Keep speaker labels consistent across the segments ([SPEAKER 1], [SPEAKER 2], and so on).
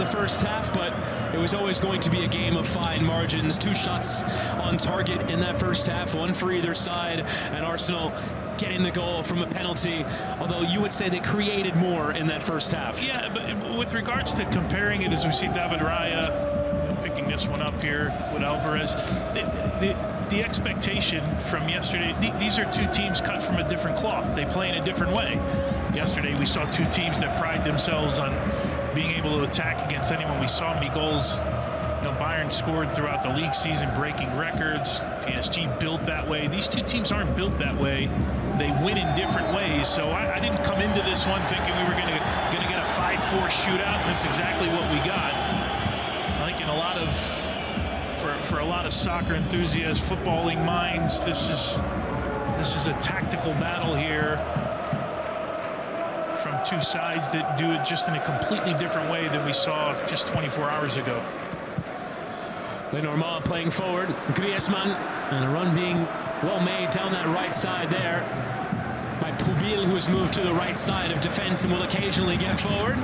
[SPEAKER 1] the first half, but it was always going to be a game of fine margins. 2 shots on target in that first half, 1 for either side, and Arsenal getting the goal from a penalty, although you would say they created more in that first half.
[SPEAKER 2] Yeah, but with regards to comparing it, as we see David Raya picking this one up here with Alvarez, the expectation from yesterday, these are 2 teams cut from a different cloth. They play in a different way. Yesterday we saw 2 teams that pride themselves on being able to attack against anyone. We saw many goals. Bayern scored throughout the league season, breaking records. PSG built that way. These 2 teams aren't built that way. They win in different ways. So I didn't come into this one thinking we were going to get a 5-4 shootout. That's exactly what we got. I think in a lot of for a lot of soccer enthusiasts, footballing minds, this is a tactical battle here from 2 sides that do it just in a completely different way than we saw just 24 hours ago.
[SPEAKER 1] Lenormand playing forward, Griezmann, and a run being well made down that right side there by Pubil, who has moved to the right side of defense and will occasionally get forward.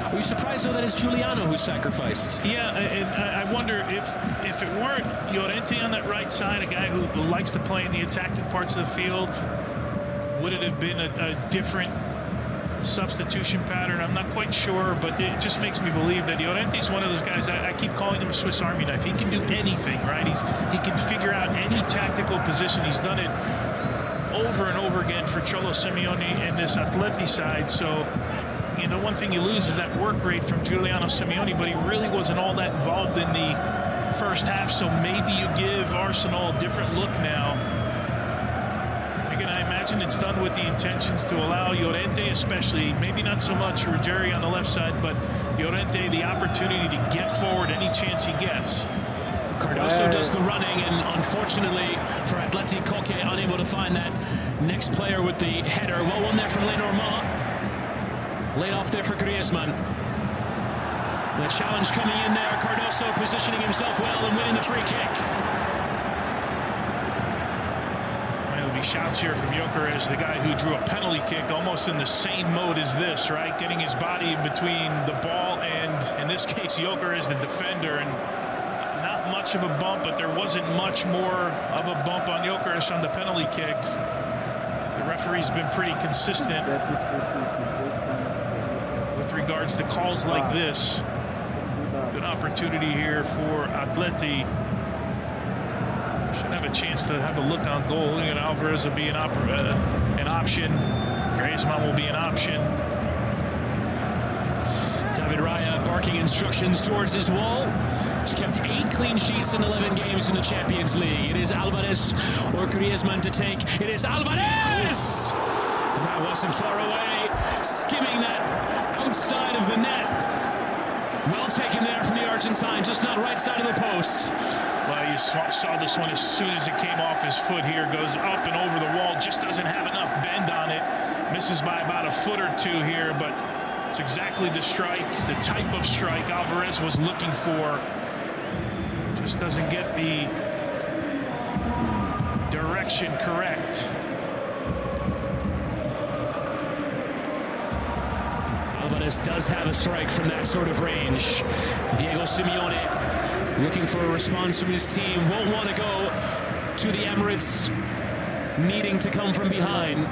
[SPEAKER 1] Are you surprised, though, that it's Giuliano who sacrificed?
[SPEAKER 2] Yeah, and I wonder if it weren't Llorente on that right side, a guy who likes to play in the attacking parts of the field, would it have been a different substitution pattern? I'm not quite sure, but it just makes me believe that Llorente's one of those guys. I keep calling him a Swiss Army knife. He can do anything, right? He can figure out any tactical position. He's done it over and over again for Cholo Simeone and this Atleti side. So, one thing you lose is that work rate from Giuliano Simeone, but he really wasn't all that involved in the first half. So maybe you give Arsenal a different look now. Again, I imagine it's done with the intentions to allow Llorente, especially, maybe not so much Ruggieri on the left side, but Llorente the opportunity to get forward any chance he gets.
[SPEAKER 1] Cardoso does the running, and unfortunately for Atleti, Koke unable to find that next player with the header. Well, one there from Lenormand. Laid off there for Griezmann. The challenge coming in there. Cardoso positioning himself well and winning the free kick.
[SPEAKER 2] There'll be shouts here from Gyökeres, the guy who drew a penalty kick almost in the same mode as this, right? Getting his body in between the ball and, in this case, Gyökeres, the defender. And not much of a bump, but there wasn't much more of a bump on Gyökeres on the penalty kick. The referee's been pretty consistent with regards to calls like this. Good opportunity here for Atleti. Should have a chance to have a look on goal. Look at Alvarez will be an option. Griezmann will be an option.
[SPEAKER 1] David Raya barking instructions towards his wall. He's kept 8 clean sheets in 11 games in the Champions League. It is Alvarez or Griezmann to take. It is Alvarez! And that wasn't far away. Skimming that outside of the net. Well taken there from the Argentine, just not right side of the post.
[SPEAKER 2] Well, you saw this one as soon as it came off his foot here. Goes up and over the wall, just doesn't have enough bend on it. Misses by about a foot or 2 here, but it's exactly the strike, the type of strike Alvarez was looking for. Just doesn't get the direction correct.
[SPEAKER 1] Alvarez does have a strike from that sort of range. Diego Simeone looking for a response from his team. Won't want to go to the Emirates, needing to come from behind.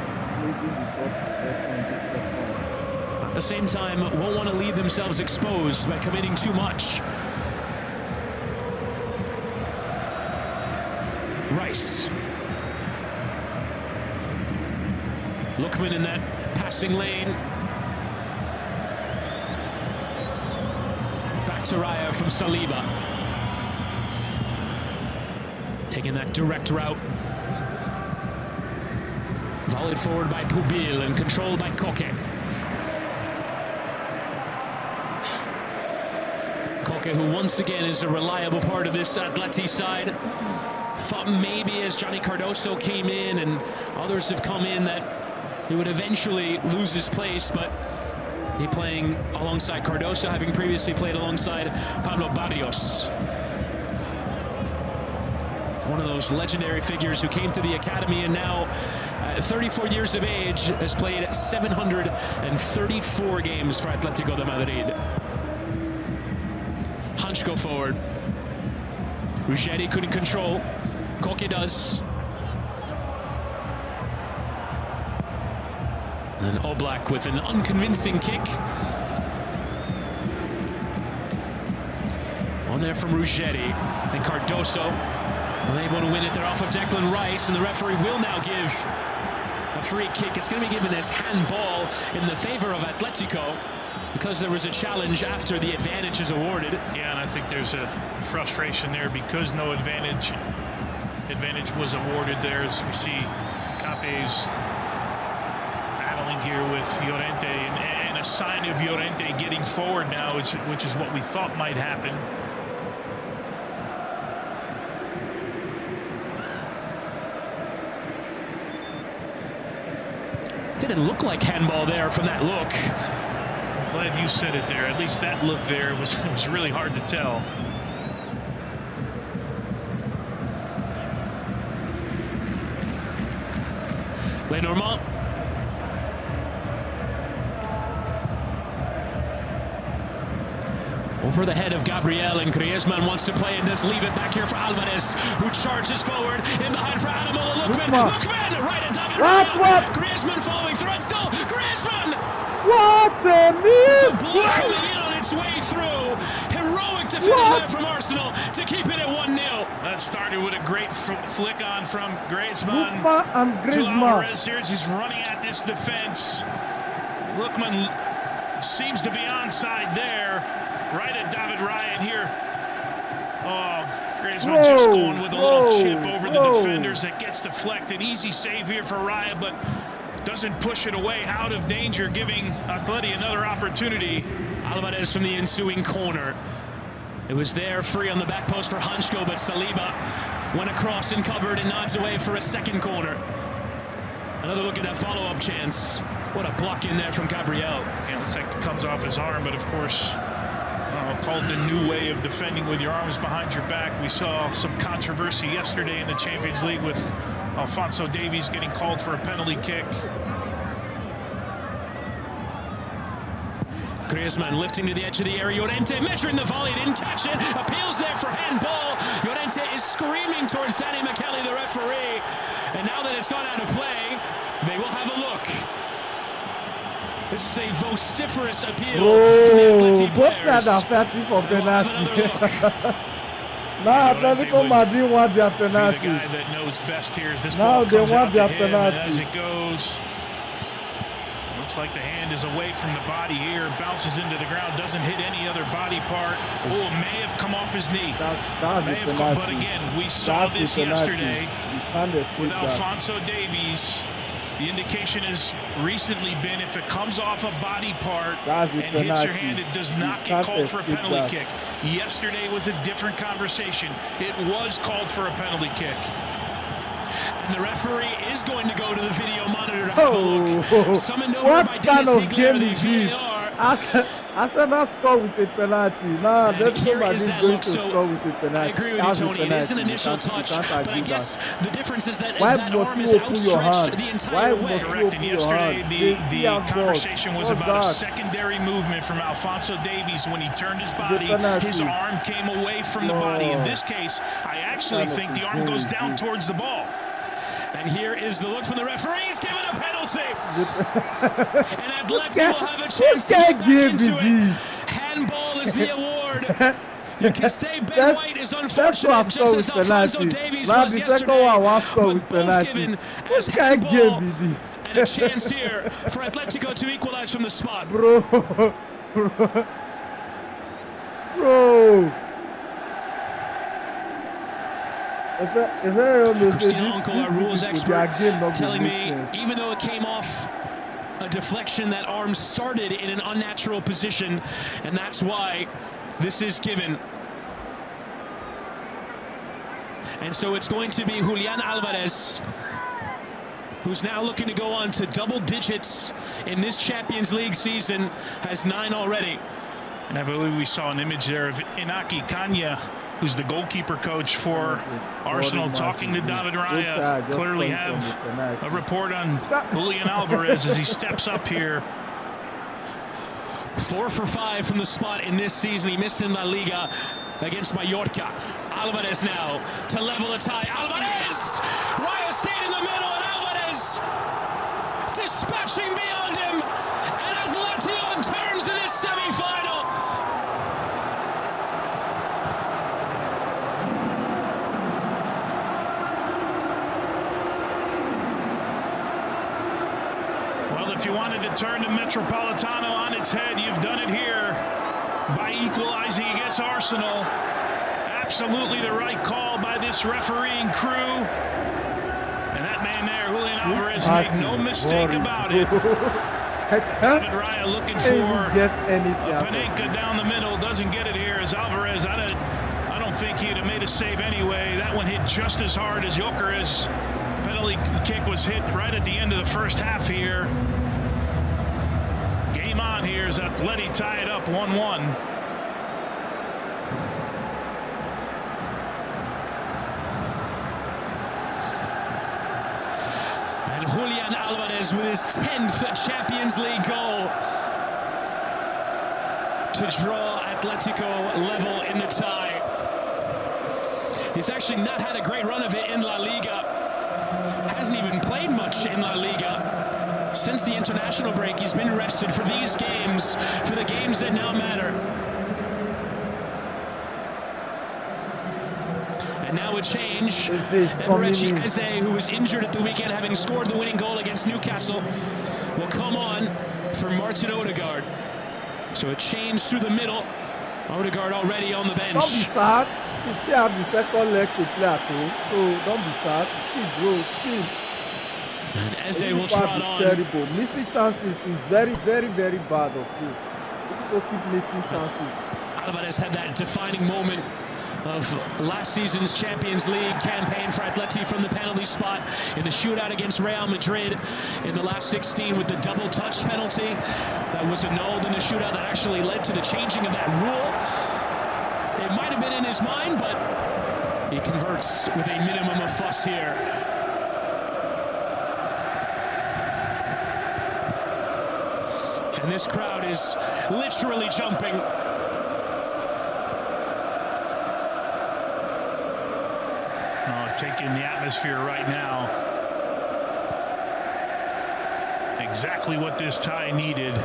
[SPEAKER 1] At the same time, won't want to leave themselves exposed by committing too much. Rice. Lookman in that passing lane. Back to Raya from Saliba. Taking that direct route. Volleyed forward by Pubil and controlled by Koke. Koke, who once again is a reliable part of this Atleti side. Thought maybe as Johnny Cardoso came in and others have come in that he would eventually lose his place, but he playing alongside Cardoso, having previously played alongside Pablo Barrios. One of those legendary figures who came to the academy and now At 34 years of age, has played 734 games for Atletico de Madrid. Hansko forward. Ruggeri couldn't control. Koke does. And Oblak with an unconvincing kick. On there from Ruggeri. And Cardoso unable to win it. They're off of Declan Rice, and the referee will now give a free kick. It's going to be given as handball in the favor of Atletico because there was a challenge after the advantage is awarded.
[SPEAKER 2] Yeah, and I think there's a frustration there because no advantage was awarded there, as we see Capes battling here with Llorente, and a sign of Llorente getting forward now, which is what we thought might happen.
[SPEAKER 1] Didn't look like handball there from that look.
[SPEAKER 2] I'm glad you said it there. At least that look there was really hard to tell.
[SPEAKER 1] Lenormand. Over the head of Gabriel, and Griezmann wants to play and just leave it back here for Alvarez, who charges forward in behind for Adamola Lookman. Lookman right at David Raya. Griezmann following through, and still Griezmann.
[SPEAKER 3] What a miss!
[SPEAKER 1] The ball coming in on its way through. Heroic defending there from Arsenal to keep it at 1-0.
[SPEAKER 2] That started with a great flick on from Griezmann
[SPEAKER 3] to
[SPEAKER 2] Alvarez. He's running at this defense. Lookman seems to be onside there. Right at David Raya here. Oh, Griezmann just going with a little chip over the defenders that gets deflected. Easy save here for Raya, but doesn't push it away out of danger, giving Atleti another opportunity.
[SPEAKER 1] Alvarez from the ensuing corner. It was there free on the back post for Hansko, but Saliba went across and covered and nods away for a second corner. Another look at that follow-up chance. What a block in there from Gabriel.
[SPEAKER 2] Yeah, looks like it comes off his arm, but of course, called the new way of defending with your arms behind your back. We saw some controversy yesterday in the Champions League with Alphonso Davies getting called for a penalty kick.
[SPEAKER 1] Griezmann lifting to the edge of the area. Llorente measuring the volley, didn't catch it. Appeals there for handball. Llorente is screaming towards Danny McKelly, the referee. And now that it's gone out of play, they will have a look. This is a vociferous appeal from the Atleti players.
[SPEAKER 3] Now Atletico Madrid want their penalty.
[SPEAKER 2] The guy that knows best here as this
[SPEAKER 3] Now
[SPEAKER 2] ball
[SPEAKER 3] they
[SPEAKER 2] comes
[SPEAKER 3] want
[SPEAKER 2] out
[SPEAKER 3] their
[SPEAKER 2] to him, and as
[SPEAKER 3] penalty.
[SPEAKER 2] it goes, looks like the hand is away from the body here, bounces into the ground, doesn't hit any other body part. Oh, may have come off his knee. May have come, but again, we saw this yesterday with Alphonso Davies. The indication has recently been if it comes off a body part and hits your hand, it does not get called for a penalty kick. Yesterday was a different conversation. It was called for a penalty kick.
[SPEAKER 1] And the referee is going to go to the video monitor to have a look. Summoned over by Dennis Higler, the VAR.
[SPEAKER 3] Arsenal score with a penalty. Now Atletico Madrid is going to score with a penalty.
[SPEAKER 1] I agree with you, Tony. It is an initial touch, but I guess the difference is that that arm is outstretched the entire way.
[SPEAKER 2] Correct. And yesterday, the conversation was about a secondary movement from Alphonso Davies when he turned his body. His arm came away from the body. In this case, I actually think the arm goes down towards the ball.
[SPEAKER 1] And here is the look from the referee. He's given a penalty. And Atleti will have a chance to get back into it. Handball is the award. You can say Ben White is unfortunate, just as Alphonso Davies was yesterday, but both given as handball and a chance here for Atletico to equalize from the spot.
[SPEAKER 3] Bro.
[SPEAKER 1] Christian Uncle, our rules expert, telling me even though it came off a deflection, that arm started in an unnatural position, and that's why this is given. And so it's going to be Julian Alvarez, who's now looking to go on to double digits in this Champions League season, has 9 already.
[SPEAKER 2] And I believe we saw an image there of Inaki Kanya who's the goalkeeper coach for Arsenal, talking to David Raya. Clearly have a report on Julian Alvarez as he steps up here.
[SPEAKER 1] 4 for 5 from the spot in this season. He missed in La Liga against Mallorca. Alvarez now to level the tie. Alvarez! Raya stayed in the middle, and Alvarez dispatching beyond him. And Atleti on terms in this semi-final.
[SPEAKER 2] Well, if you wanted to turn the Metropolitano on its head, you've done it here by equalizing against Arsenal. Absolutely the right call by this refereeing crew. And that man there, Julian Alvarez, made no mistake about it. David Raya looking for a Panenka down the middle. Doesn't get it here as Alvarez. I don't think he'd have made a save anyway. That one hit just as hard as Jokeres. Penalty kick was hit right at the end of the first half here. Game on here as Atleti tie it up 1-1.
[SPEAKER 1] And Julian Alvarez with his 10th Champions League goal to draw Atletico level in the tie. He's actually not had a great run of it in La Liga. Hasn't even played much in La Liga. Since the international break, he's been rested for these games, for the games that now matter. And now a change. Eberechi Eze, who was injured at the weekend, having scored the winning goal against Newcastle, will come on for Martin Odegaard. So a change through the middle. Odegaard already on the bench.
[SPEAKER 3] Don't be sad. You still have the second leg to play at home, so don't be sad. Keep bro, keep.
[SPEAKER 1] And Eze will trot on.
[SPEAKER 3] Terrible. Missing chances is very, very, very bad of you. People keep missing chances.
[SPEAKER 1] Alvarez had that defining moment of last season's Champions League campaign for Atleti from the penalty spot in the shootout against Real Madrid in the last 16 with the double touch penalty that was annulled in the shootout that actually led to the changing of that rule. It might have been in his mind, but he converts with a minimum of fuss here. And this crowd is literally jumping.
[SPEAKER 2] Taking the atmosphere right now. Exactly what this tie needed.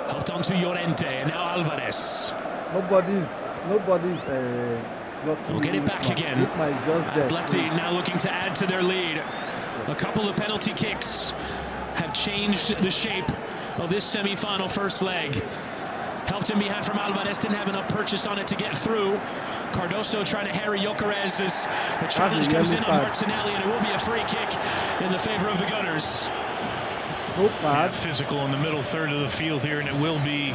[SPEAKER 1] Helped onto Llorente, and now Alvarez.
[SPEAKER 3] Nobody's
[SPEAKER 1] We'll get it back again. Atleti now looking to add to their lead. A couple of penalty kicks have changed the shape of this semi-final first leg. Helped in behind from Alvarez, didn't have enough purchase on it to get through. Cardoso trying to harry Jokeres as the challenge comes in on Martinelli, and it will be a free kick in the favor of the Gunners.
[SPEAKER 2] Physical in the middle third of the field here, and it will be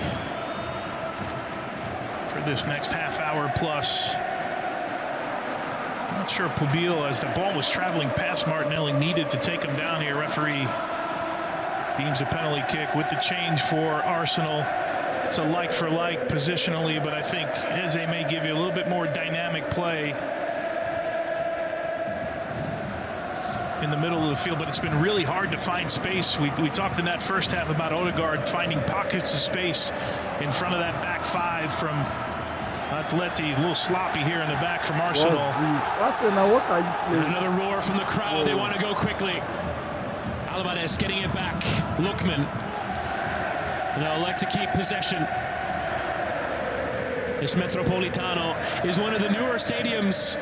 [SPEAKER 2] for this next half hour plus. I'm not sure Pubil, as the ball was traveling past Martinelli, needed to take him down here. Referee deems a penalty kick with the change for Arsenal. It's a like for like positionally, but I think Eze may give you a little bit more dynamic play in the middle of the field, but it's been really hard to find space. We talked in that first half about Odegaard finding pockets of space in front of that back five from Atleti. A little sloppy here in the back from Arsenal.
[SPEAKER 1] Another roar from the crowd. They want to go quickly. Alvarez getting it back. Lookman. They'll elect to keep possession. This Metropolitano is one of the newer stadiums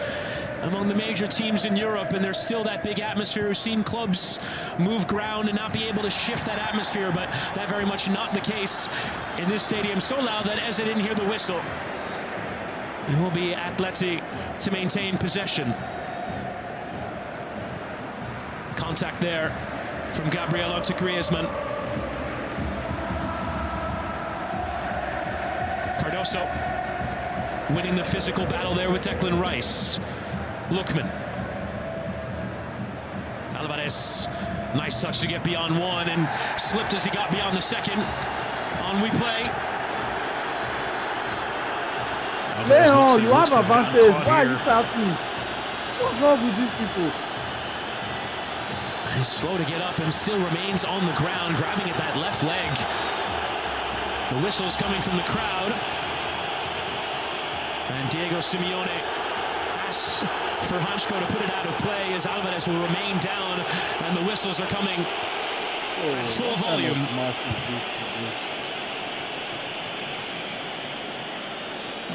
[SPEAKER 1] among the major teams in Europe, and there's still that big atmosphere. We've seen clubs move ground and not be able to shift that atmosphere, but that very much not the case in this stadium. So loud that Eze didn't hear the whistle. It will be Atleti to maintain possession. Contact there from Gabriel onto Griezmann. Cardoso winning the physical battle there with Declan Rice. Lookman. Alvarez, nice touch to get beyond one, and slipped as he got beyond the second. On we play.
[SPEAKER 2] Alvarez
[SPEAKER 3] Leon,
[SPEAKER 2] looks-
[SPEAKER 3] you
[SPEAKER 2] looks
[SPEAKER 3] have
[SPEAKER 2] to have
[SPEAKER 3] advantage.
[SPEAKER 2] caught
[SPEAKER 3] Why are
[SPEAKER 2] here.
[SPEAKER 3] you shouting? What's wrong with these people?
[SPEAKER 1] He's slow to get up and still remains on the ground, grabbing at that left leg. The whistle's coming from the crowd. And Diego Simeone asks for Hansko to put it out of play as Alvarez will remain down, and the whistles are coming at full volume.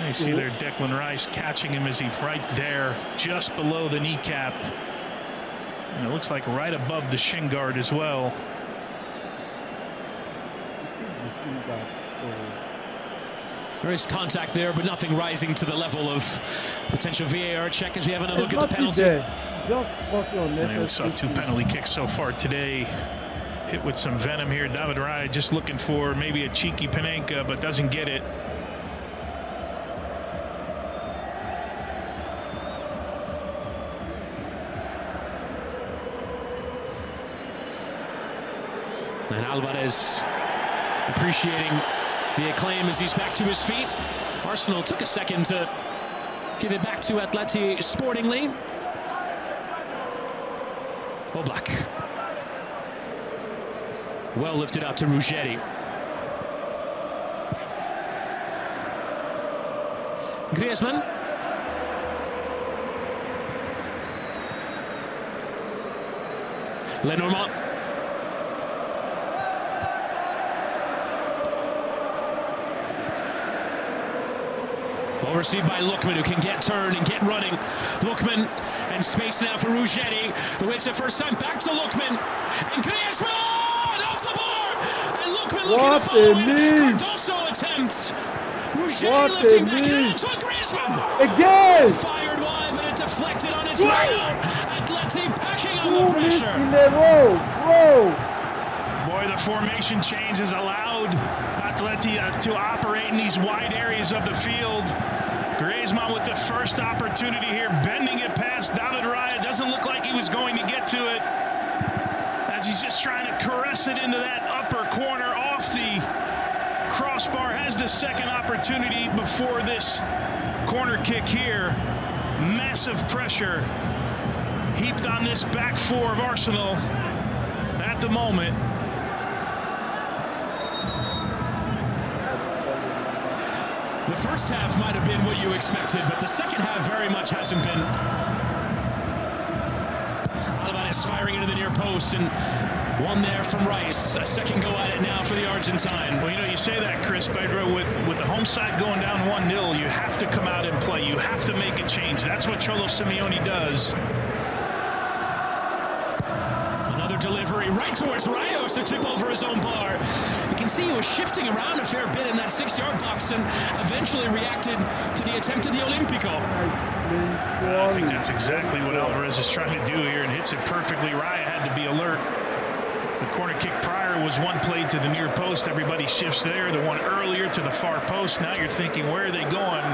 [SPEAKER 2] You see there Declan Rice catching him as he's right there, just below the kneecap. And it looks like right above the shin guard as well.
[SPEAKER 1] There is contact there, but nothing rising to the level of potential VAR check as we have another
[SPEAKER 3] It's
[SPEAKER 1] look at the
[SPEAKER 3] not
[SPEAKER 1] penalty.
[SPEAKER 3] there. Just crossing
[SPEAKER 2] And we saw
[SPEAKER 3] unnecessary.
[SPEAKER 2] two penalty kicks so far today. Hit with some venom here. David Raya just looking for maybe a cheeky Panenka, but doesn't get it.
[SPEAKER 1] And Alvarez appreciating the acclaim as he's back to his feet. Arsenal took a second to give it back to Atleti sportingly. Oblak. Well lifted out to Ruggeri. Griezmann. Lenormand. Well received by Lookman, who can get turned and get running. Lookman, and space now for Ruggeri, who hits it first time back to Lookman. And Griezmann off the bar! And Lookman looking to follow in. Cardoso attempt. Ruggeri lifting back in Antoine Griezmann.
[SPEAKER 3] Again!
[SPEAKER 1] Fired wide, but it deflected on its way out. Atleti packing on the
[SPEAKER 3] Two
[SPEAKER 1] pressure.
[SPEAKER 3] in a row, bro.
[SPEAKER 2] Boy, the formation change has allowed Atleti to operate in these wide areas of the field. Griezmann with the first opportunity here, bending it past David Raya. Doesn't look like he was going to get to it, as he's just trying to caress it into that upper corner off the crossbar. Has the second opportunity before this corner kick here. Massive pressure heaped on this back four of Arsenal at the moment.
[SPEAKER 1] The first half might have been what you expected, but the second half very much hasn't been. Alvarez firing into the near post, and one there from Rice. A second go at it now for the Argentine.
[SPEAKER 2] Well, you know, you say that, Chris, Pedro, with the home side going down 1-0, you have to come out and play. You have to make a change. That's what Cholo Simeone does.
[SPEAKER 1] Another delivery right towards Rayos to tip over his own bar. You can see he was shifting around a fair bit in that 6-yard box and eventually reacted to the attempt at the Olympico.
[SPEAKER 2] I think that's exactly what Alvarez is trying to do here, and hits it perfectly. Raya had to be alert. The corner kick prior was one played to the near post. Everybody shifts there. The one earlier to the far post. Now you're thinking, where are they going?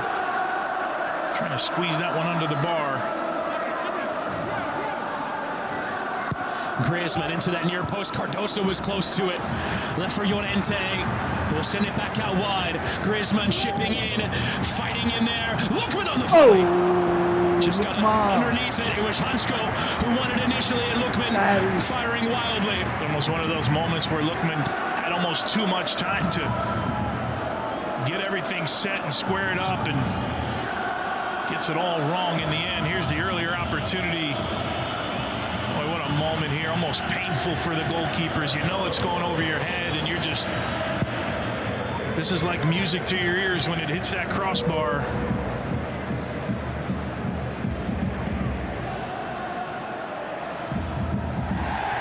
[SPEAKER 2] Trying to squeeze that one under the bar.
[SPEAKER 1] Griezmann into that near post. Cardoso was close to it. Left for Llorente. We'll send it back out wide. Griezmann shipping in, fighting in there. Lookman on the volley. Just got underneath it. It was Hansko who won it initially, and Lookman firing wildly.
[SPEAKER 2] Almost one of those moments where Lookman had almost too much time to get everything set and square it up, and gets it all wrong in the end. Here's the earlier opportunity. Boy, what a moment here. Almost painful for the goalkeepers. You know it's going over your head, and you're just... This is like music to your ears when it hits that crossbar.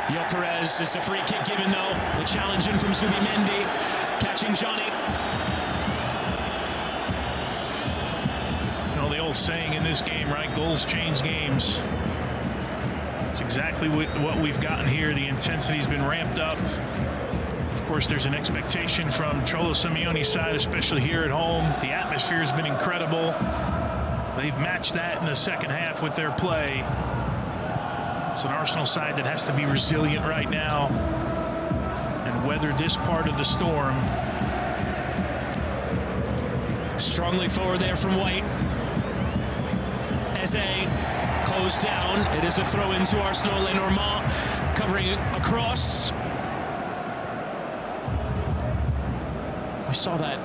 [SPEAKER 1] Gyökeres, it's a free kick given though. The challenge in from Zubimendi, catching Johnny.
[SPEAKER 2] You know the old saying in this game, right? Goals change games. That's exactly what we've gotten here. The intensity's been ramped up. Of course, there's an expectation from Cholo Simeone's side, especially here at home. The atmosphere has been incredible. They've matched that in the second half with their play. It's an Arsenal side that has to be resilient right now and weather this part of the storm.
[SPEAKER 1] Strongly forward there from White. Eze closed down. It is a throw into Arsenal. Lenormand covering across. We saw that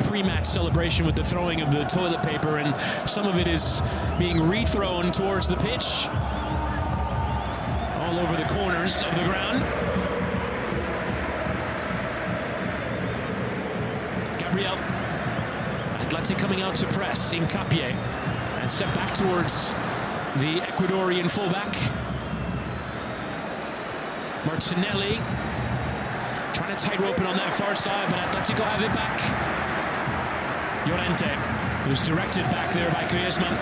[SPEAKER 1] pre-match celebration with the throwing of the toilet paper, and some of it is being rethrown towards the pitch. All over the corners of the ground. Gabriel. Atleti coming out to press. Incapie. And sent back towards the Ecuadorian fullback. Martinelli. Trying to tightrope it on that far side, but Atletico have it back. Llorente, who's directed back there by Griezmann.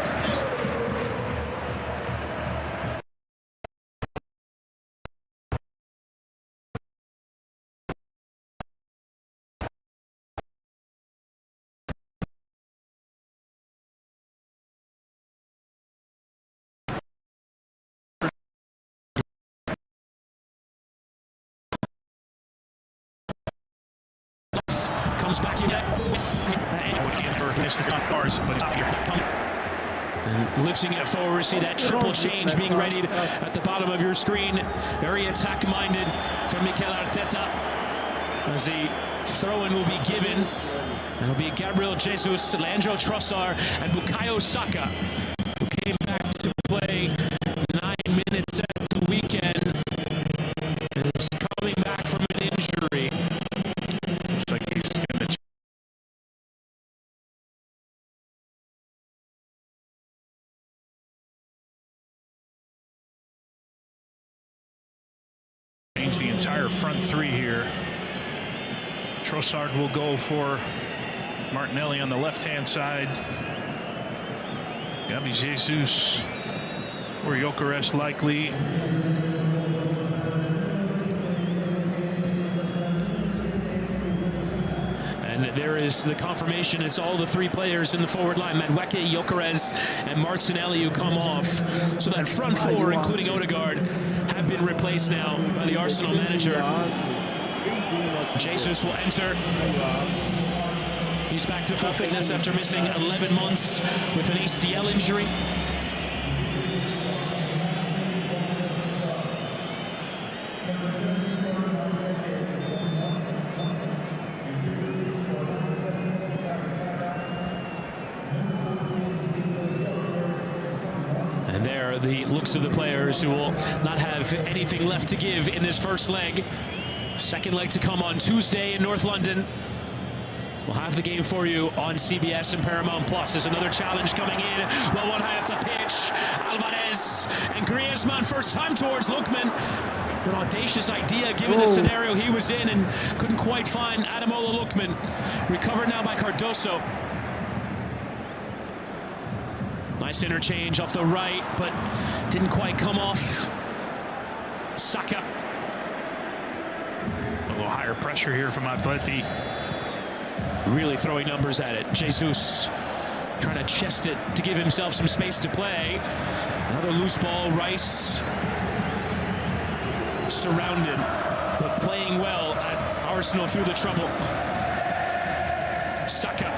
[SPEAKER 1] Comes back in. And lifting it forward, see that triple change being readied at the bottom of your screen. Very attack-minded from Mikel Arteta. As the throw-in will be given, it'll be Gabriel Jesus, Leandro Trossard, and Bukayo Saka, who came back to play 9 minutes at the weekend, and is coming back from an injury.
[SPEAKER 2] Looks like he's going to change the entire front three here. Trossard will go for Martinelli on the left-hand side. Gabi Jesus for Gyökeres likely.
[SPEAKER 1] And there is the confirmation. It's all the three players in the forward line. Madueke, Gyökeres, and Martinelli who come off. So that front four, including Odegaard, have been replaced now by the Arsenal manager. Jesus will enter. He's back to full fitness after missing 11 months with an ACL injury. And there are the looks of the players who will not have anything left to give in this first leg. Second leg to come on Tuesday in North London. We'll have the game for you on CBS and Paramount Plus. There's another challenge coming in. Well, one high up the pitch. Alvarez and Griezmann, first time towards Lookman. An audacious idea given the scenario he was in, and couldn't quite find Ademola Lookman. Recovered now by Cardoso. Nice interchange off the right, but didn't quite come off. Saka.
[SPEAKER 2] A little higher pressure here from Atleti.
[SPEAKER 1] Really throwing numbers at it. Jesus trying to chest it to give himself some space to play. Another loose ball. Rice surrounded, but playing well at Arsenal through the trouble. Saka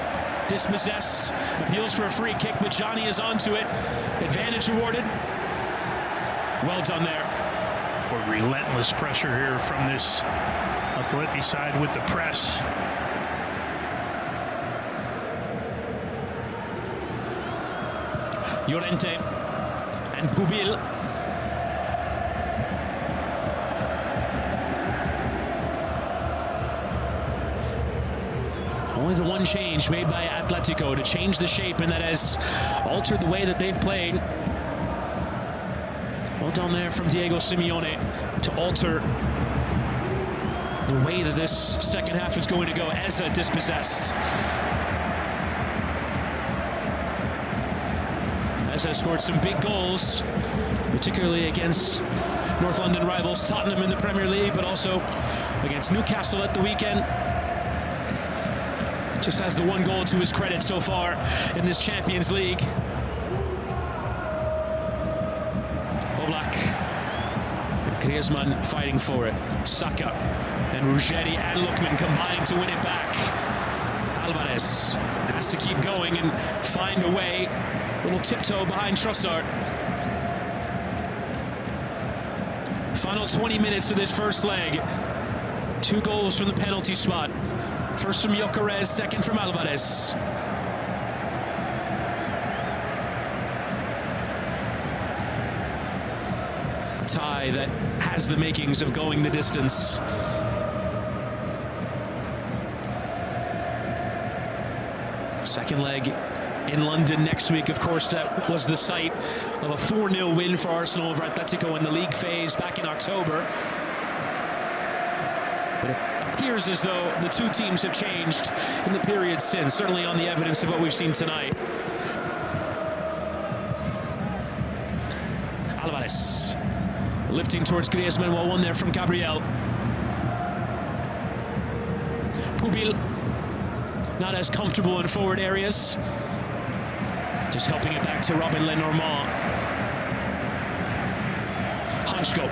[SPEAKER 1] dispossessed, appeals for a free kick, but Johnny is onto it. Advantage awarded. Well done there.
[SPEAKER 2] Or relentless pressure here from this Atleti side with the press.
[SPEAKER 1] Llorente and Pubil. Only the one change made by Atletico to change the shape, and that has altered the way that they've played. Well done there from Diego Simeone to alter the way that this second half is going to go. Eze dispossessed. Eze scored some big goals, particularly against North London rivals Tottenham in the Premier League, but also against Newcastle at the weekend. Just has the one goal to his credit so far in this Champions League. Oblak and Griezmann fighting for it. Saka and Ruggeri and Lookman combining to win it back. Alvarez has to keep going and find a way. Little tiptoe behind Trossard. Final 20 minutes of this first leg. 2 goals from the penalty spot. First from Gyökeres, second from Alvarez. A tie that has the makings of going the distance. Second leg in London next week. Of course, that was the site of a 4-0 win for Arsenal over Atletico in the league phase back in October. But it appears as though the two teams have changed in the period since, certainly on the evidence of what we've seen tonight. Alvarez lifting towards Griezmann, well won there from Gabriel. Pubil not as comfortable in forward areas. Just helping it back to Robin Lenormand. Hansko.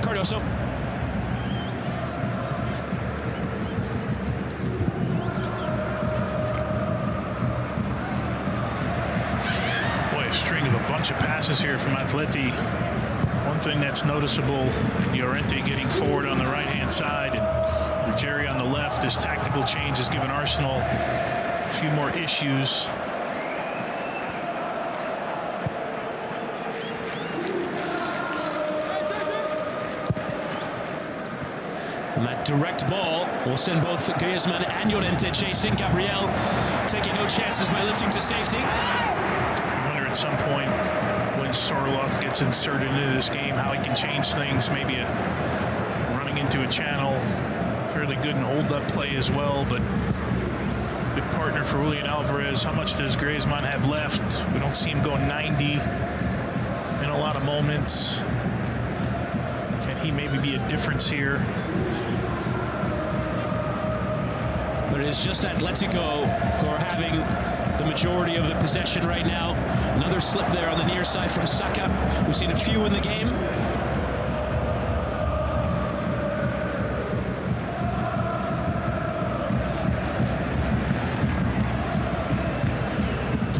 [SPEAKER 1] Cardoso.
[SPEAKER 2] Boy, a string of a bunch of passes here from Atleti. One thing that's noticeable, Llorente getting forward on the right-hand side and Jerry on the left. This tactical change has given Arsenal a few more issues.
[SPEAKER 1] And that direct ball will send both Griezmann and Llorente chasing. Gabriel taking no chances by lifting to safety.
[SPEAKER 2] I wonder at some point when Sorloth gets inserted into this game how he can change things. Maybe running into a channel. Fairly good in hold-up play as well, but good partner for Julian Alvarez. How much does Griezmann have left? We don't see him go 90 in a lot of moments. Can he maybe be a difference here?
[SPEAKER 1] But it is just Atletico who are having the majority of the possession right now. Another slip there on the near side from Saka. We've seen a few in the game.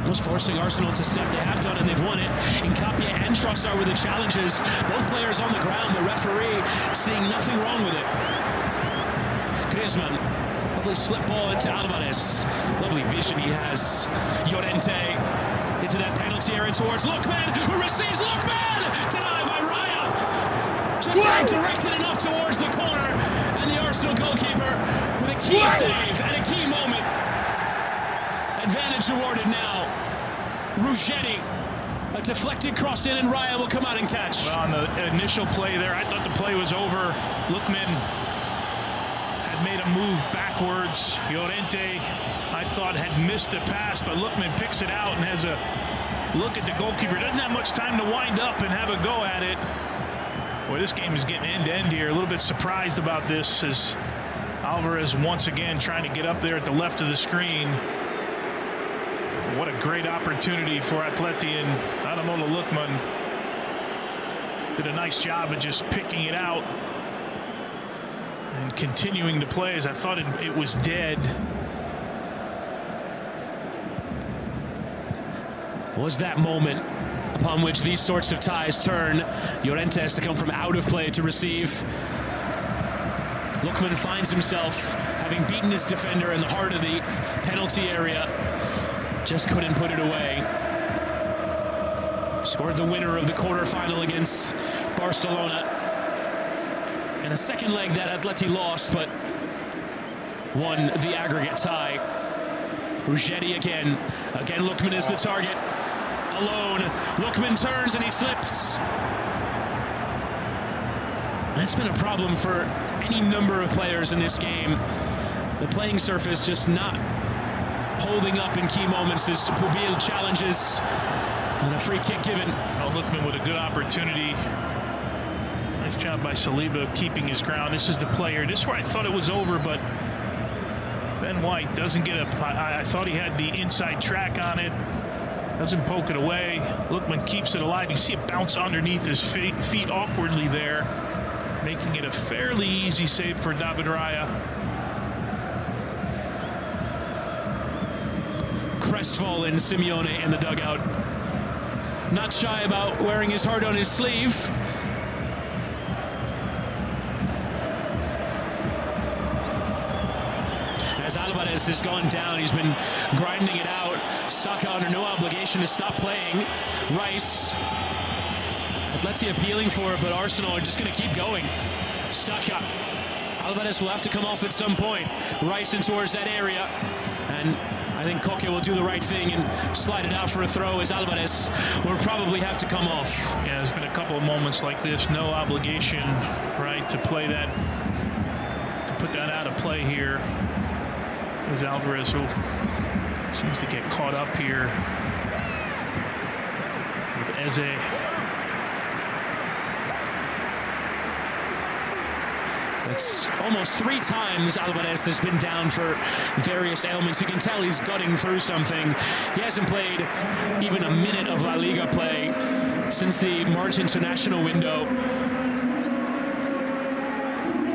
[SPEAKER 1] Almost forcing Arsenal to step. They have done and they've won it. Nkapia and Trossard with the challenges. Both players on the ground. The referee seeing nothing wrong with it. Griezmann. Lovely slip ball into Alvarez. Lovely vision he has. Llorente into that penalty area towards Lookman, who receives Lookman! Denied by Raya. Just directed enough towards the corner. And the Arsenal goalkeeper with a key save and a key moment. Advantage awarded now. Ruggeri. A deflected cross in and Raya will come out and catch.
[SPEAKER 2] Well, on the initial play there, I thought the play was over. Lookman made a move backwards. Llorente, I thought, had missed the pass, but Lookman picks it out and has a look at the goalkeeper. Doesn't have much time to wind up and have a go at it. Boy, this game is getting end-to-end here. A little bit surprised about this as Alvarez once again trying to get up there at the left of the screen. What a great opportunity for Atleti, and Ademola Lookman did a nice job of just picking it out and continuing to play as I thought it was dead.
[SPEAKER 1] Was that moment upon which these sorts of ties turn. Llorente has to come from out of play to receive. Lookman finds himself having beaten his defender in the heart of the penalty area. Just couldn't put it away. Scored the winner of the quarterfinal against Barcelona. And a second leg that Atleti lost, but won the aggregate tie. Ruggeri again. Again, Lookman is the target. Alone. Lookman turns and he slips. That's been a problem for any number of players in this game. The playing surface just not holding up in key moments as Pubil challenges. And a free kick given.
[SPEAKER 2] Well, Lookman with a good opportunity. Nice job by Saliba keeping his ground. This is the player. This is where I thought it was over, but Ben White doesn't get a... I thought he had the inside track on it. Doesn't poke it away. Lookman keeps it alive. You see it bounce underneath his feet awkwardly there, making it a fairly easy save for David Raya.
[SPEAKER 1] Crestfallen Simeone in the dugout. Not shy about wearing his heart on his sleeve. As Alvarez has gone down, he's been grinding it out. Saka under no obligation to stop playing. Rice. Atleti appealing for it, but Arsenal are just going to keep going. Saka. Alvarez will have to come off at some point. Rice in towards that area. And I think Koke will do the right thing and slide it out for a throw, as Alvarez will probably have to come off.
[SPEAKER 2] Yeah, there's been a couple of moments like this. No obligation, right, to play that, to put that out of play here. As Alvarez who seems to get caught up here with Eze.
[SPEAKER 1] It's almost 3 times Alvarez has been down for various ailments. You can tell he's gutting through something. He hasn't played even a minute of La Liga play since the March international window.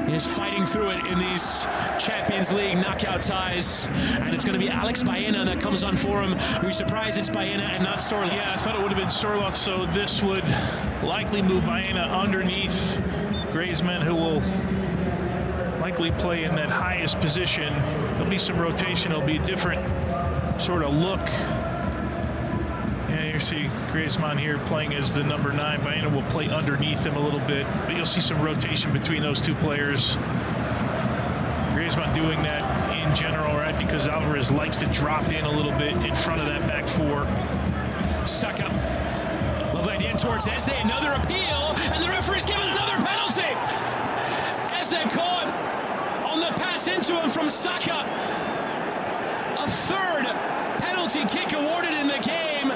[SPEAKER 1] He is fighting through it in these Champions League knockout ties. And it's going to be Alex Baena that comes on for him. Are you surprised it's Baena and not Sorloth?
[SPEAKER 2] Yeah, I thought it would have been Sorloth, so this would likely move Baena underneath Griezmann, who will likely play in that highest position. There'll be some rotation. It'll be a different sort of look. Yeah, you see Griezmann here playing as the number 9. Baena will play underneath him a little bit, but you'll see some rotation between those two players. Griezmann doing that in general, right, because Alvarez likes to drop in a little bit in front of that back 4.
[SPEAKER 1] Saka. Lovely idea in towards Eze. Another appeal, and the referee's given another penalty. Eze caught on the pass into him from Saka. A 3rd penalty kick awarded in the game.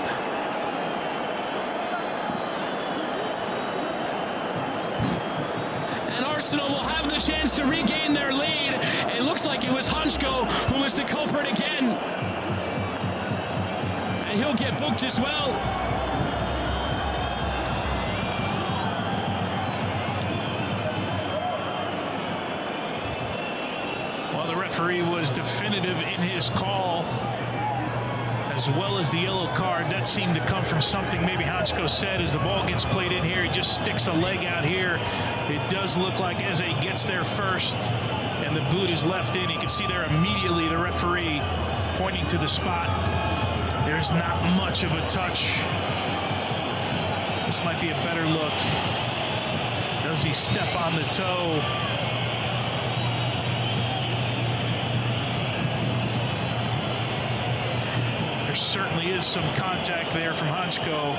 [SPEAKER 1] And Arsenal will have the chance to regain their lead. It looks like it was Hansko who was the culprit again. And he'll get booked as well.
[SPEAKER 2] The referee was definitive in his call, as well as the yellow card. That seemed to come from something maybe Hansko said as the ball gets played in here. He just sticks a leg out here. It does look like Eze gets there first, and the boot is left in. You can see there immediately the referee pointing to the spot. There's not much of a touch. This might be a better look. Does he step on the toe? There certainly is some contact there from Hansko,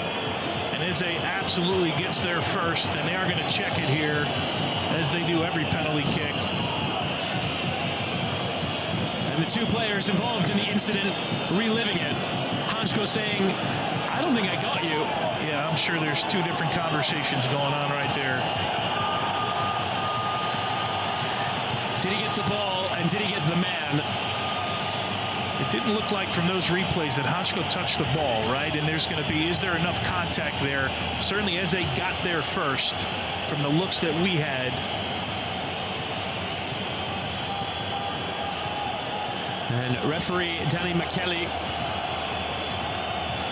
[SPEAKER 2] and Eze absolutely gets there first, and they are going to check it here, as they do every penalty kick.
[SPEAKER 1] And the 2 players involved in the incident reliving it. Hansko saying, I don't think I got you.
[SPEAKER 2] Yeah, I'm sure there's 2 different conversations going on right there.
[SPEAKER 1] Did he get the ball, and did he get the man?
[SPEAKER 2] It didn't look like from those replays that Hansko touched the ball, right? And there's going to be, is there enough contact there? Certainly Eze got there first from the looks that we had.
[SPEAKER 1] And referee Danny McKelly,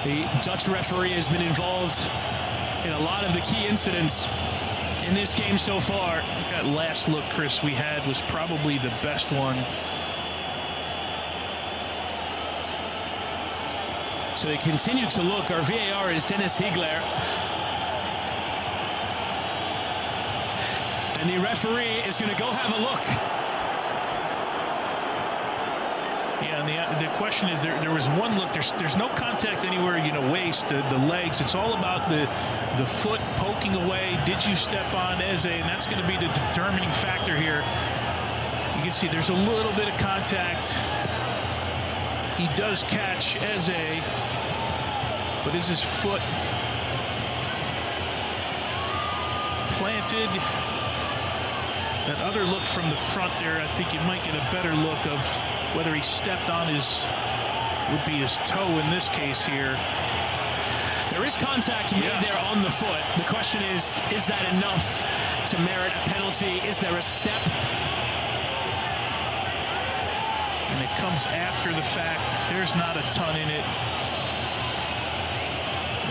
[SPEAKER 1] the Dutch referee, has been involved in a lot of the key incidents in this game so far.
[SPEAKER 2] That last look, Chris, we had was probably the best one.
[SPEAKER 1] So they continue to look. Our VAR is Dennis Higler. And the referee is going to go have a look.
[SPEAKER 2] Yeah, and the question is, there was one look. There's no contact anywhere, waist, the legs. It's all about the foot poking away. Did you step on Eze? And that's going to be the determining factor here. You can see there's a little bit of contact. He does catch Eze, but is his foot planted? That other look from the front there, I think you might get a better look of whether he stepped on would be his toe in this case here.
[SPEAKER 1] is contact made there on the foot. The question is that enough to merit a penalty? Is there a step?
[SPEAKER 2] And it comes after the fact. There's not a ton in it.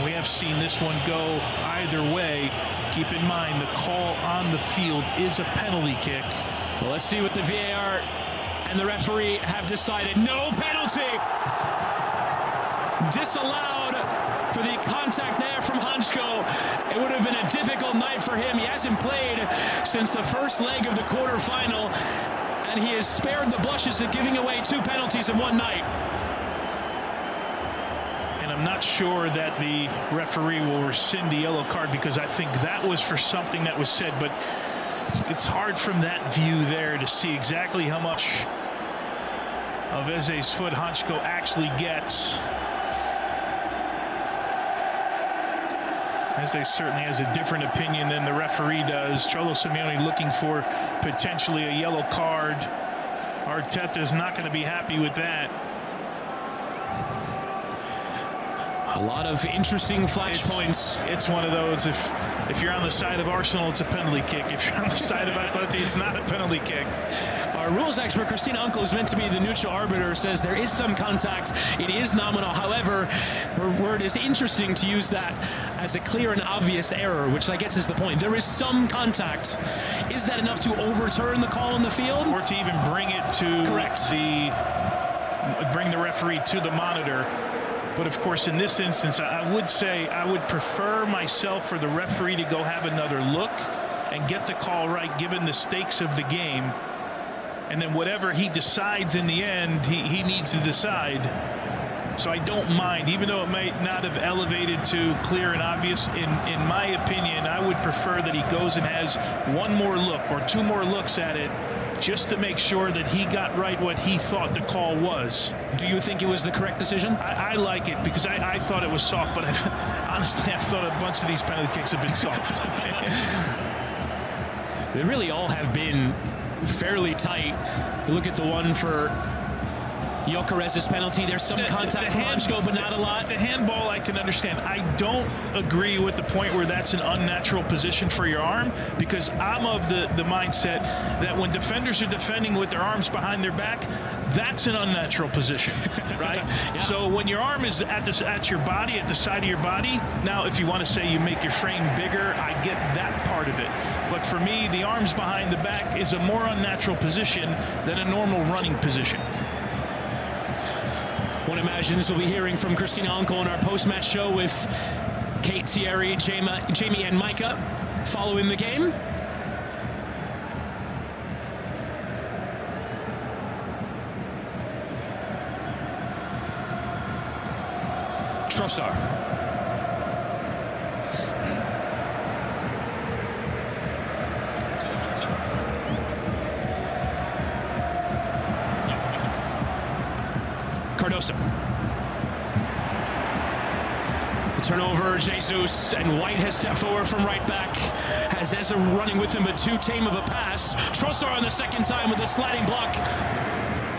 [SPEAKER 2] We have seen this one go either way. Keep in mind, the call on the field is a penalty kick.
[SPEAKER 1] Well, let's see what the VAR and the referee have decided. No penalty! Disallowed for the contact there from Hansko. It would have been a difficult night for him. He hasn't played since the first leg of the quarterfinal, and he has spared the blushes of giving away 2 penalties in one night.
[SPEAKER 2] And I'm not sure that the referee will rescind the yellow card, because I think that was for something that was said, but it's hard from that view there to see exactly how much of Eze's foot Hansko actually gets. Eze certainly has a different opinion than the referee does. Cholo Simeone looking for potentially a yellow card. Arteta's not going to be happy with that.
[SPEAKER 1] A lot of interesting flashpoints.
[SPEAKER 2] It's one of those, if you're on the side of Arsenal, it's a penalty kick. If you're on the side of Atleti, it's not a penalty kick.
[SPEAKER 1] Our rules expert, Christina Unkel, is meant to be the neutral arbiter, says there is some contact. It is nominal. However, her word is interesting to use that as a clear and obvious error, which I guess is the point. There is some contact. Is that enough to overturn the call on the field?
[SPEAKER 2] Or to even bring it to bring the referee to the monitor. But of course, in this instance, I would say I would prefer myself for the referee to go have another look and get the call right, given the stakes of the game. And then whatever he decides in the end, he needs to decide. So I don't mind, even though it might not have elevated to clear and obvious. In my opinion, I would prefer that he goes and has one more look or 2 more looks at it, just to make sure that he got right what he thought the call was.
[SPEAKER 1] Do you think it was the correct decision?
[SPEAKER 2] I like it, because I thought it was soft, but honestly, I've thought a bunch of these penalty kicks have been soft.
[SPEAKER 1] They really all have been fairly tight. You look at the one for Gyökeres's penalty. There's some contact from Hansko, but not a lot.
[SPEAKER 2] The handball I can understand. I don't agree with the point where that's an unnatural position for your arm, because I'm of the mindset that when defenders are defending with their arms behind their back, that's an unnatural position, right? Yeah. So when your arm is at your body, at the side of your body, now if you want to say you make your frame bigger, I get that part of it. But for me, the arms behind the back is a more unnatural position than a normal running position.
[SPEAKER 1] One imagines we'll be hearing from Christina Unkel in our post-match show with Kate, Thierry, Jamie, and Micah following the game. Trossard. Cardoso. The turnover, Jesus, and White has stepped forward from right back. Has Eze running with him, but too tame of a pass. Trossard on the second time with a sliding block.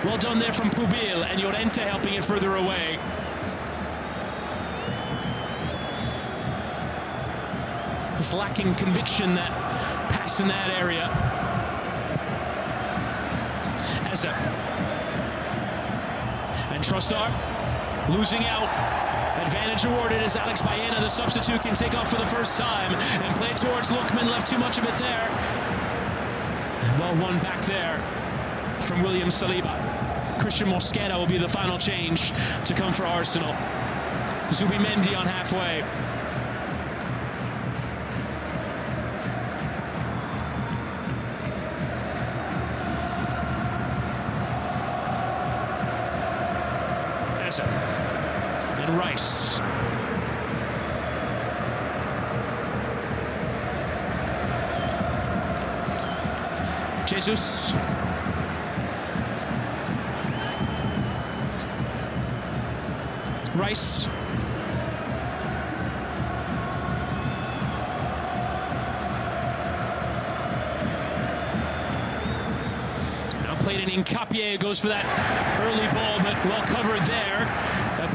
[SPEAKER 1] Well done there from Pubil, and Llorente helping it further away. Just lacking conviction, that pass in that area. Eze. And Trossard losing out. Advantage awarded as Alex Baena, the substitute, can take off for the first time and play towards Lookman. Left too much of it there. Ball won back there from William Saliba. Christian Mosquera will be the final change to come for Arsenal. Zubimendi on halfway. And Rice. Jesus. Rice. Now played in Nkapie, goes for that early ball, but well covered there.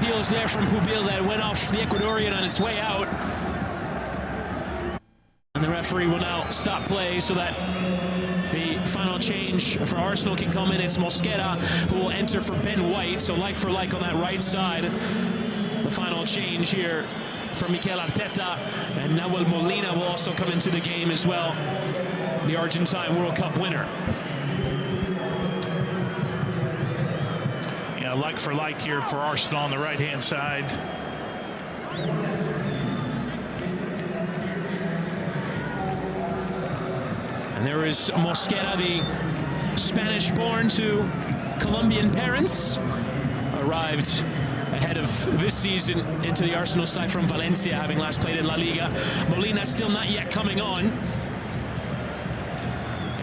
[SPEAKER 1] appeals there from Pubil that went off the Ecuadorian on its way out. And the referee will now stop play so that the final change for Arsenal can come in. It's Mosquera who will enter for Ben White, so like for like on that right side. The final change here from Mikel Arteta, and Nahuel Molina will also come into the game as well, the Argentine World Cup winner.
[SPEAKER 2] Yeah, like for like here for Arsenal on the right-hand side.
[SPEAKER 1] And there is Mosquera, the Spanish-born to Colombian parents, arrived ahead of this season into the Arsenal side from Valencia, having last played in La Liga. Molina still not yet coming on.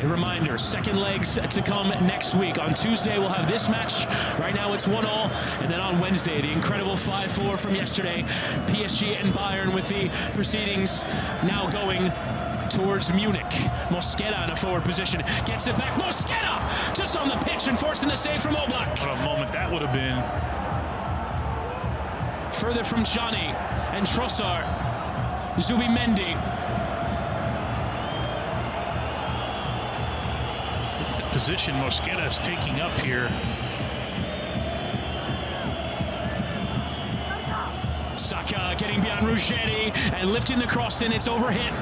[SPEAKER 1] A reminder, second legs to come next week. On Tuesday, we'll have this match. Right now, it's 1-1. And then on Wednesday, the incredible 5-4 from yesterday. PSG and Bayern with the proceedings now going towards Munich. Mosquera in a forward position. Gets it back. Mosquera just on the pitch and forcing the save from Oblak.
[SPEAKER 2] What a moment that would have been.
[SPEAKER 1] Further from Johnny and Trossard. Zubimendi.
[SPEAKER 2] The position Mosquera is taking up here.
[SPEAKER 1] Saka getting beyond Ruggeri and lifting the cross in. It's overhit.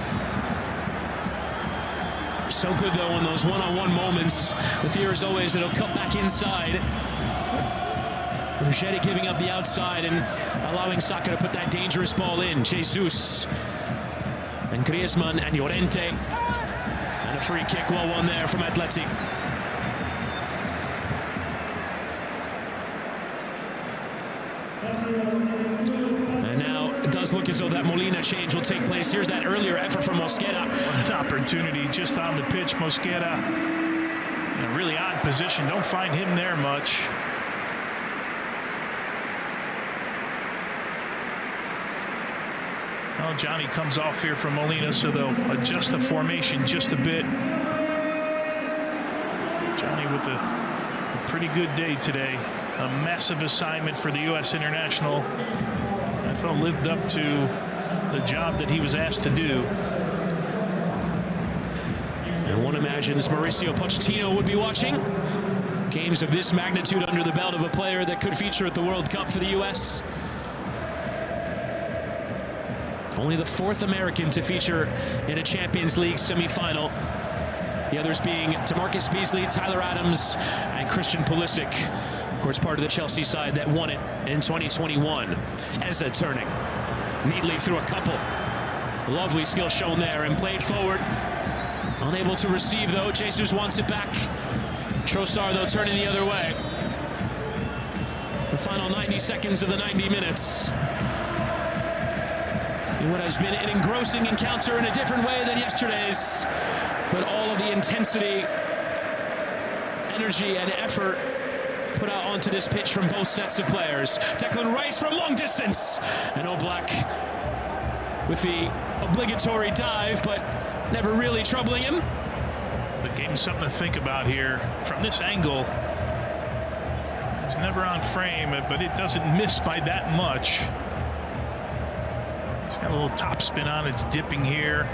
[SPEAKER 1] So good though in those one-on-one moments. The fear is always that it'll cut back inside. Ruggeri giving up the outside and allowing Saka to put that dangerous ball in. Jesus and Griezmann and Llorente. And a free kick, well won there from Athletic. And now it does look as though that Molina change will take place. Here's that earlier effort from Mosquera.
[SPEAKER 2] What an opportunity just on the pitch. Mosquera in a really odd position. Don't find him there much. Well, Johnny comes off here from Molina, so they'll adjust the formation just a bit. Johnny with a pretty good day today. A massive assignment for the U.S. international. I thought lived up to the job that he was asked to do.
[SPEAKER 1] And one imagines Mauricio Pochettino would be watching. Games of this magnitude under the belt of a player that could feature at the World Cup for the U.S. Only the fourth American to feature in a Champions League semifinal. The others being DeMarcus Beasley, Tyler Adams, and Christian Pulisic. Of course, part of the Chelsea side that won it in 2021. Eze turning neatly through a couple. Lovely skill shown there and played forward. Unable to receive, though. Jesus wants it back. Trossard, though, turning the other way. The final 90 seconds of the 90 minutes. In what has been an engrossing encounter in a different way than yesterday's. But all of the intensity, energy, and effort put out onto this pitch from both sets of players. Declan Rice from long distance. And Oblak with the obligatory dive, but never really troubling him.
[SPEAKER 2] But getting something to think about here from this angle. He's never on frame, but it doesn't miss by that much. He's got a little top spin on, it's dipping here.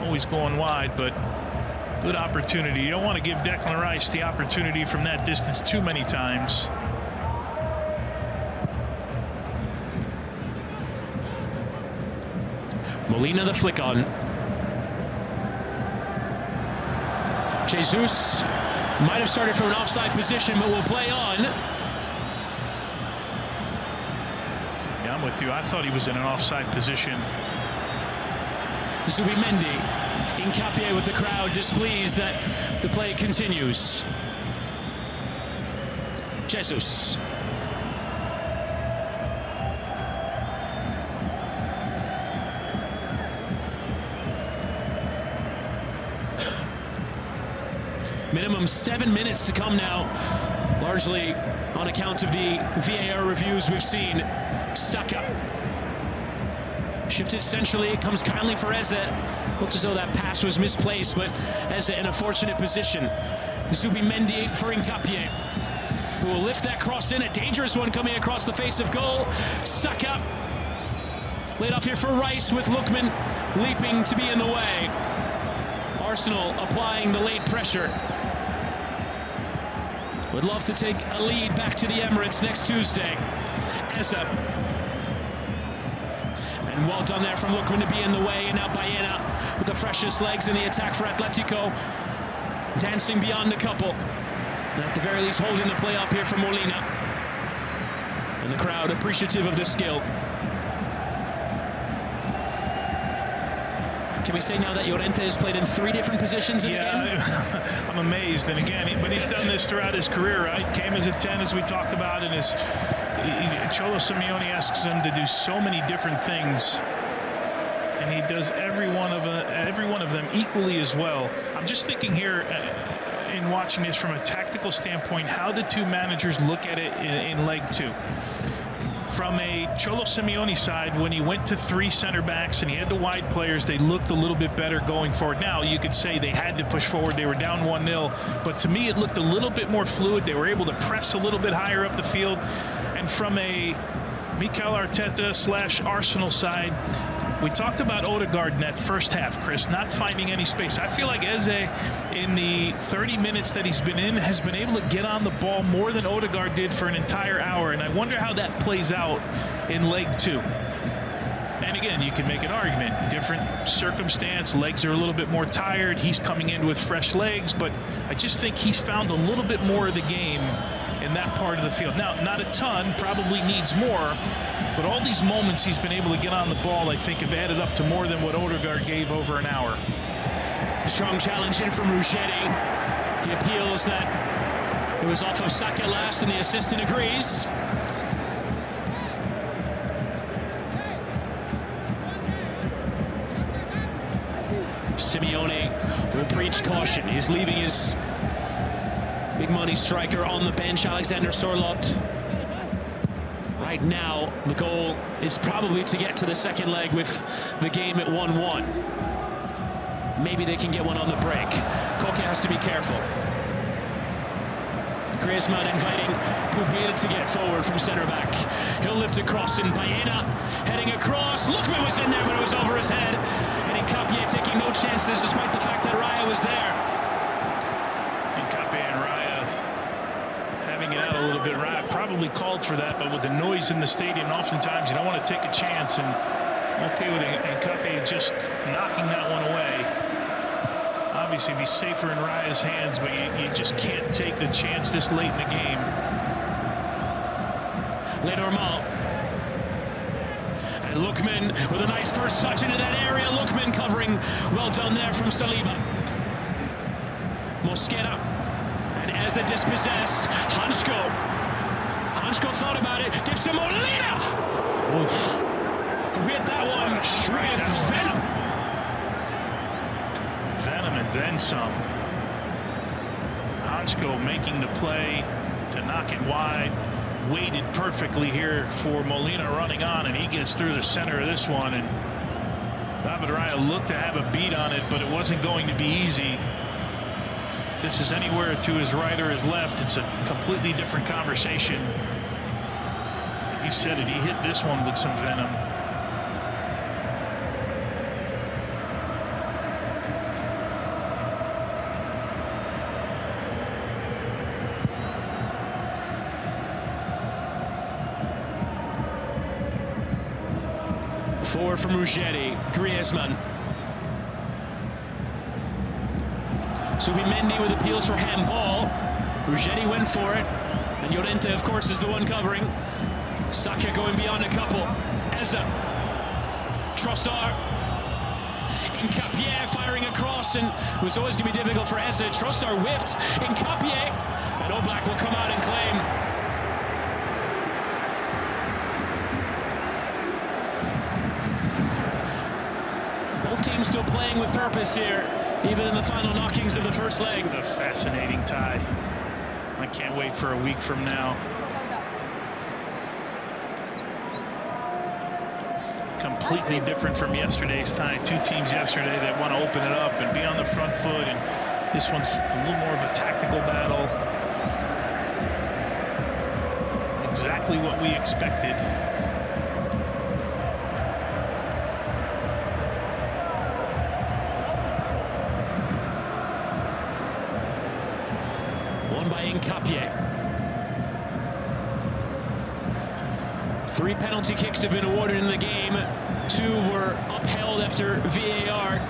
[SPEAKER 2] Always going wide, but good opportunity. You don't want to give Declan Rice the opportunity from that distance too many times.
[SPEAKER 1] Molina the flick on. Jesus might have started from an offside position, but will play on.
[SPEAKER 2] Yeah, I'm with you. I thought he was in an offside position.
[SPEAKER 1] Zubimendi, Hincapié with the crowd, displeased that the play continues. Jesus. Minimum 7 minutes to come now, largely on account of the VAR reviews we've seen. Saka. Shifted centrally, it comes kindly for Eze. Looked as though that pass was misplaced, but Eze in a fortunate position. Zubimendi for Hincapié, who who will lift that cross in. A dangerous one coming across the face of goal. Saka laid off here for Rice with Lookman leaping to be in the way. Arsenal applying the late pressure. Would love to take a lead back to the Emirates next Tuesday. Eze. And well done there from Lookman to be in the way. And now Baena with the freshest legs in the attack for Atletico. Dancing beyond a couple. And at the very least holding the play up here for Molina. And the crowd appreciative of the skill. Can we say now that Llorente has played in 3 different positions in the game?
[SPEAKER 2] I'm amazed. And again, but he's done this throughout his career, right? Came as a 10, as we talked about, and Cholo Simeone asks him to do so many different things, and he does every one of them equally as well. I'm just thinking here, in watching this from a tactical standpoint, how the two managers look at it in leg 2. From a Cholo Simeone side, when he went to 3 center backs and he had the wide players, they looked a little bit better going forward. Now, you could say they had to push forward. They were down 1-0. But to me, it looked a little bit more fluid. They were able to press a little bit higher up the field. And from a Mikel Arteta / Arsenal side, we talked about Odegaard in that first half, Chris, not finding any space. I feel like Eze, in the 30 minutes that he's been in, has been able to get on the ball more than Odegaard did for an entire hour, and I wonder how that plays out in leg 2. And again, you can make an argument. Different circumstance, legs are a little bit more tired. He's coming in with fresh legs, but I just think he's found a little bit more of the game in that part of the field. Now, not a ton, probably needs more, but all these moments he's been able to get on the ball, I think, have added up to more than what Odegaard gave over an hour.
[SPEAKER 1] Strong challenge in from Ruggeri. He appeals that it was off of Saka last, and the assistant agrees. Simeone will preach caution. He's leaving his big money striker on the bench, Alexander Sorloth. Right now, the goal is probably to get to the second leg with the game at 1-1. Maybe they can get one on the break. Koke has to be careful. Griezmann inviting Pubil to get forward from center back. He'll lift across in Baena, heading across. Lookman was in there, but it was over his head. And Nkapie taking no chances despite the fact that Raya was there.
[SPEAKER 2] Nkapie and Raya having it out a little bit. Raya probably called for that, but with the noise in the stadium, oftentimes you don't want to take a chance. And okay with Nkapie just knocking that one away. Obviously, be safer in Raya's hands, but you just can't take the chance this late in the game.
[SPEAKER 1] Lenormand. And Lookman with a nice first touch into that area. Lookman covering. Well done there from Saliba. Mosquera. And Eze dispossessed. Hansko. Hansko thought about it. Gives to Molina.
[SPEAKER 2] Oof.
[SPEAKER 1] Who hit that one? With venom.
[SPEAKER 2] Venom and then some. Hansko making the play to knock it wide. Waited perfectly here for Molina running on, and he gets through the center of this one. And David Raya looked to have a beat on it, but it wasn't going to be easy. If this is anywhere to his right or his left, it's a completely different conversation. You said it, he hit this one with some venom.
[SPEAKER 1] Forward from Ruggeri, Griezmann. Subimendi with appeals for handball. Ruggeri went for it, and Llorente, of course, is the one covering. Saka going beyond a couple. Eze. Trossard. Nkapie firing across, and it was always going to be difficult for Eze. Trossard whiffed. Nkapie, and Oblak will come out and claim. Both teams still playing with purpose here, even in the final knockings of the first leg.
[SPEAKER 2] It's a fascinating tie. I can't wait for a week from now. Completely different from yesterday's tie. Two teams yesterday that want to open it up and be on the front foot, and this one's a little more of a tactical battle. exactly what we expected.
[SPEAKER 1] Won by Nkapie. 3 penalty kicks have been awarded in the game. 2 were upheld after VAR.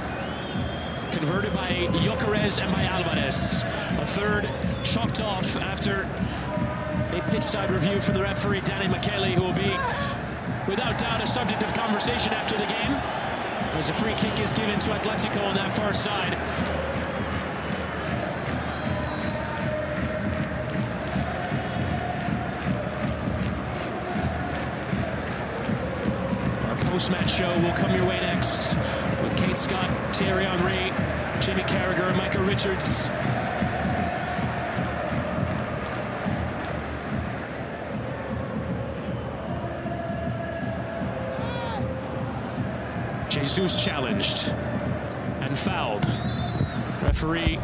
[SPEAKER 1] Converted by Gyökeres and by Alvarez. A third chalked off after a pitch-side review from the referee, Danny McKelly, who will be, without doubt, a subject of conversation after the game, as a free kick is given to Atletico on that far side. Our post-match show will come your way next with Kate Scott, Thierry Henry, Jamie Carragher, and Michael Richards. Jesus challenged and fouled. Referee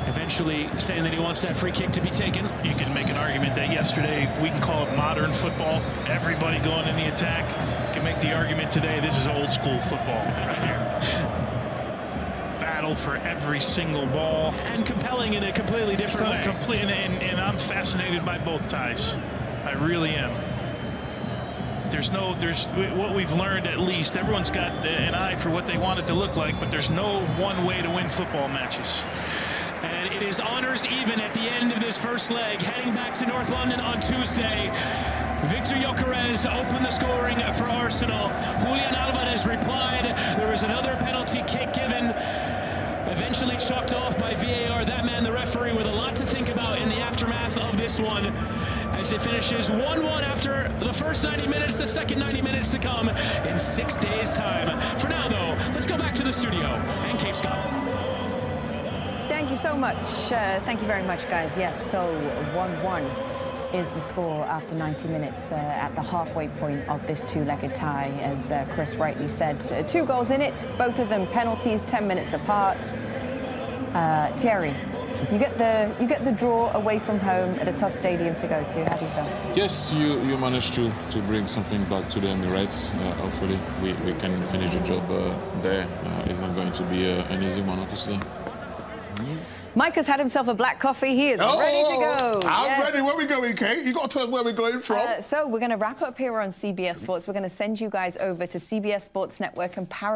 [SPEAKER 1] eventually saying that he wants that free kick to be taken.
[SPEAKER 2] You can make an argument that yesterday, we can call it modern football. Everybody going in the attack. You can make the argument today, this is old school football right here. Battle for every single ball.
[SPEAKER 1] And compelling in a completely different way.
[SPEAKER 2] And I'm fascinated by both ties. I really am. There's what we've learned, at least, everyone's got an eye for what they want it to look like, but there's no one way to win football matches.
[SPEAKER 1] And it is honors even at the end of this first leg, heading back to North London on Tuesday. Victor Gyökeres opened the scoring for Arsenal. Julian Alvarez replied. There was another penalty kick given, eventually chalked off by VAR. That man, the referee, with a lot to think about in the aftermath of this one, as it finishes 1-1 after the first 90 minutes, the second 90 minutes to come in 6 days' time. For now, though, let's go back to the studio and Kate Scott.
[SPEAKER 4] Thank you so much. Thank you very much, guys. Yes, so 1-1 is the score after 90 minutes at the halfway point of this 2-legged tie, as Chris rightly said. 2 goals in it, both of them penalties, 10 minutes apart. Thierry, you get the draw away from home at a tough stadium to go to. How do you feel?
[SPEAKER 5] Yes, you managed to bring something back to the Emirates. Hopefully we can finish the job there. It's not going to be an easy one, obviously.
[SPEAKER 4] Mike has had himself a black coffee. He is ready to go.
[SPEAKER 6] I'm ready. Where are we going, Kate? You got to tell us where we're going from.
[SPEAKER 4] So we're going to wrap up here on CBS Sports. We're going to send you guys over to CBS Sports Network and Paramount.